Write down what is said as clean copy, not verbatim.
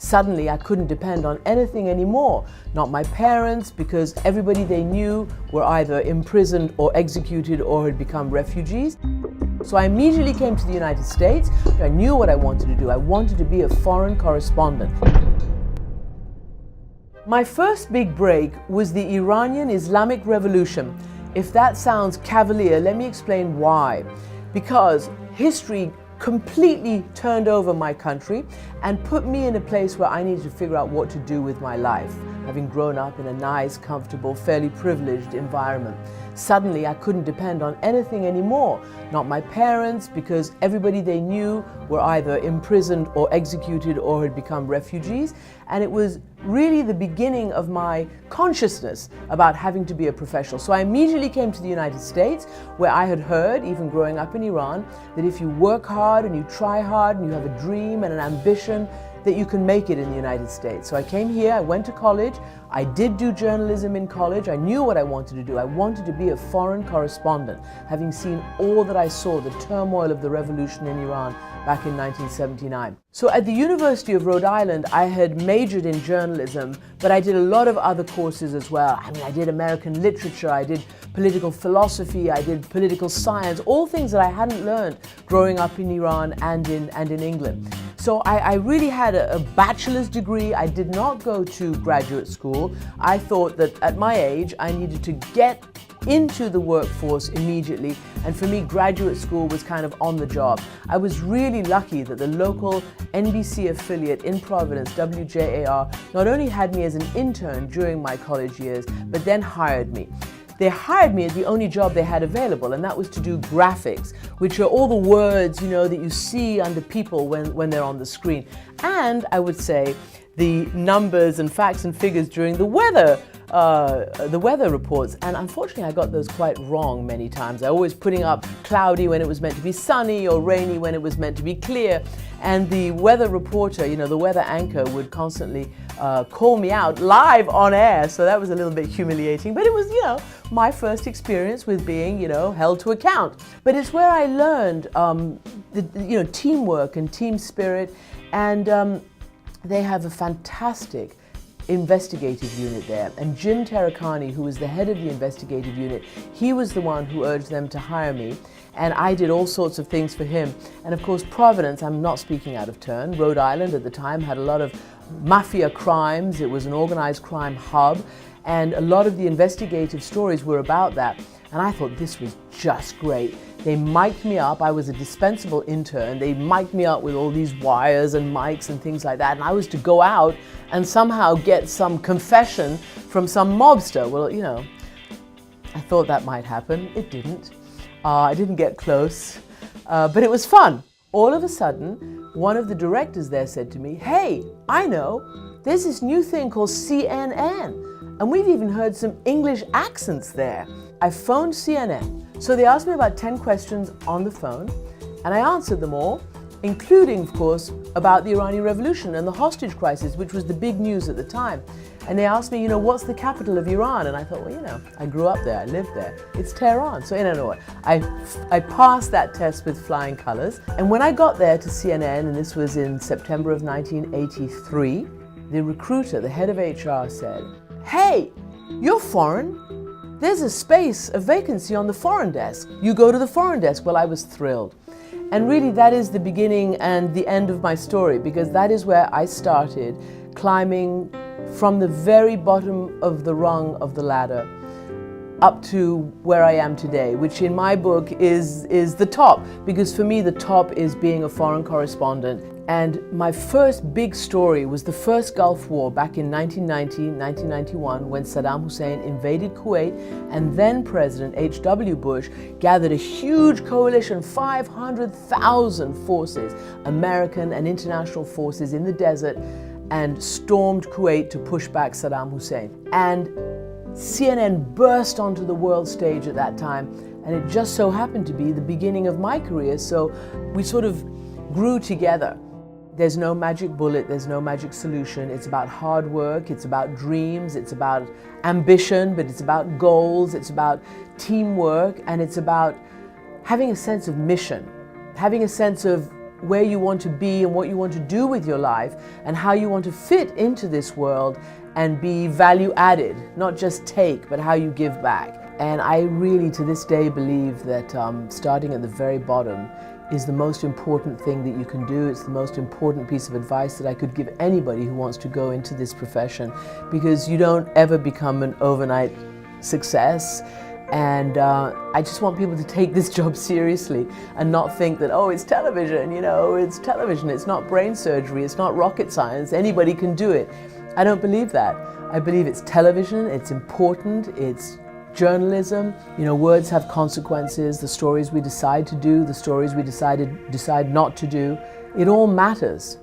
Suddenly, I couldn't depend on anything anymore. Not my parents, because everybody they knew were either imprisoned or executed or had become refugees. So I immediately came to the United States. I knew what I wanted to do. I wanted to be a foreign correspondent. My first big break was the Iranian Islamic Revolution. If that sounds cavalier, let me explain why. Because history completely turned over my country and put me in a place where I needed to figure out what to do with my life, having grown up in a nice, comfortable, fairly privileged environment. Suddenly, I couldn't depend on anything anymore. Not my parents, because everybody they knew were either imprisoned or executed or had become refugees. And it was really the beginning of my consciousness about having to be a professional. So I immediately came to the United States, where I had heard, even growing up in Iran, that if you work hard and you try hard and you have a dream and an ambition, that you can make it in the United States. So I came here, I went to college, I did do journalism in college, I knew what I wanted to do. I wanted to be a foreign correspondent, having seen all that I saw, the turmoil of the revolution in Iran back in 1979. So at the University of Rhode Island, I had majored in journalism, but I did a lot of other courses as well. I did American literature, I did political philosophy, I did political science, all things that I hadn't learned growing up in Iran and in England. So I really had a bachelor's degree. I did not go to graduate school. I thought that at my age, I needed to get into the workforce immediately, and for me, graduate school was kind of on the job. I was really lucky that the local NBC affiliate in Providence, WJAR, not only had me as an intern during my college years, but then hired me. They hired me at the only job they had available, and that was to do graphics, which are all the words, that you see under people when they're on the screen. And I would say the numbers and facts and figures during the weather reports. And unfortunately, I got those quite wrong many times. I always putting up cloudy when it was meant to be sunny or rainy when it was meant to be clear. And the weather reporter, the weather anchor would constantly call me out live on air. So that was a little bit humiliating, but it was, my first experience with being, held to account. But it's where I learned, teamwork and team spirit. And they have a fantastic investigative unit there. And Jim Terracani, who was the head of the investigative unit, he was the one who urged them to hire me. And I did all sorts of things for him. And of course, Providence, I'm not speaking out of turn, Rhode Island at the time had a lot of mafia crimes. It was an organized crime hub. And a lot of the investigative stories were about that. And I thought this was just great. They mic'd me up. I was a dispensable intern. They mic'd me up with all these wires and mics and things like that. And I was to go out and somehow get some confession from some mobster. Well, I thought that might happen. It didn't. I didn't get close, but it was fun. All of a sudden, one of the directors there said to me, "Hey, I know, there's this new thing called CNN, and we've even heard some English accents there." I phoned CNN. So they asked me about 10 questions on the phone, and I answered them all, including, of course, about the Iranian Revolution and the hostage crisis, which was the big news at the time. And they asked me, what's the capital of Iran? And I thought, I grew up there, I lived there. It's Tehran. So, I passed that test with flying colors. And when I got there to CNN, and this was in September of 1983, the recruiter, the head of HR, said, "Hey, you're foreign. There's a vacancy on the foreign desk. You go to the foreign desk." Well, I was thrilled. And really, that is the beginning and the end of my story, because that is where I started climbing from the very bottom of the rung of the ladder up to where I am today, which in my book is the top, because for me, the top is being a foreign correspondent. And my first big story was the first Gulf War back in 1990, 1991, when Saddam Hussein invaded Kuwait, and then President H.W. Bush gathered a huge coalition, 500,000 forces, American and international forces in the desert, and stormed Kuwait to push back Saddam Hussein. And CNN burst onto the world stage at that time, and it just so happened to be the beginning of my career, so we sort of grew together. There's no magic bullet, there's no magic solution. It's about hard work, it's about dreams, it's about ambition, but it's about goals, it's about teamwork, and it's about having a sense of mission, having a sense of where you want to be and what you want to do with your life and how you want to fit into this world and be value added, not just take, but how you give back. And I really, to this day, believe that starting at the very bottom is the most important thing that you can do. It's the most important piece of advice that I could give anybody who wants to go into this profession, because you don't ever become an overnight success. And I just want people to take this job seriously and not think that, oh, it's television, it's television, it's not brain surgery, it's not rocket science, anybody can do it. I don't believe that. I believe it's television, it's important, it's journalism. Words have consequences. The stories we decide to do, the stories we decide not to do, it all matters.